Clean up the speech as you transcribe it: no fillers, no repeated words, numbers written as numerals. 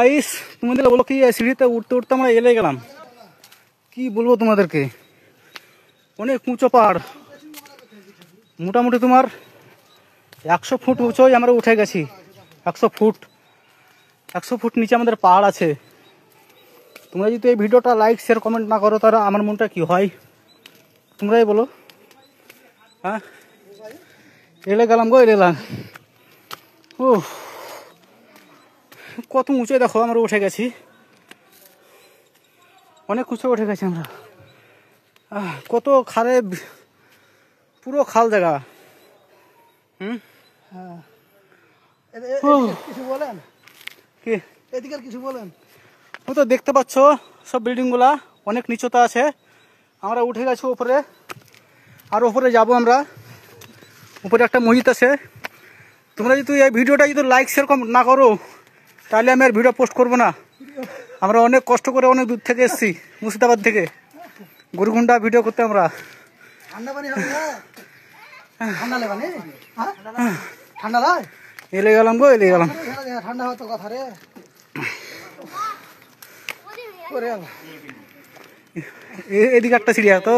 Guys তোমাদের বলো কি, সিঁড়িতে উঠতে উঠতে আমরা এলে গেলাম। কি বলবো তোমাদেরকে, অনেক উঁচু পাহাড়, মোটামুটি তোমার 100 ফুট উঁচুই আমরা উঠে গেছি। 100 ফুট নিচে আমাদের পাহাড় আছে। তোমরা যদি এই ভিডিওটা লাইক শেয়ার কমেন্ট না করো তাহলে আমার মনটা কি হয় তোমরাই বলো। হ্যাঁ, এলে গেলাম গো, এলাম। ও কত উঁচু দেখো, আমরা উঠে গেছি, অনেক উঁচু উঠে গেছি আমরা। কত খালে, পুরো খাল জায়গা। কিছু বলেন কি এদিকে কিছু বলেন। ও তো দেখতে পাচ্ছ সব বিল্ডিং গুলা অনেক নিচুতা আছে। আমরা উঠে গেছি উপরে, আর উপরে যাব আমরা। উপরে একটা মসজিদ আছে। তোমরা যদি এই ভিডিওটা যদি লাইক শেয়ার কমেন্ট না করো তাহলে আমি আর ভিডিও পোস্ট করবো না। আমরা অনেক কষ্ট করে অনেক দূর থেকে এসেছি, মুর্শিদাবাদ থেকে গরুগুন্ডা ভিডিও করতে আমরা। ঠান্ডা পানি হবে না? ঠান্ডা লাগে না? ঠান্ডা লাগে? এলে গেলাম গো, এলে গেলাম। ঠান্ডা হতো কথা রে। এদিকে একটা সিঁড়ি তো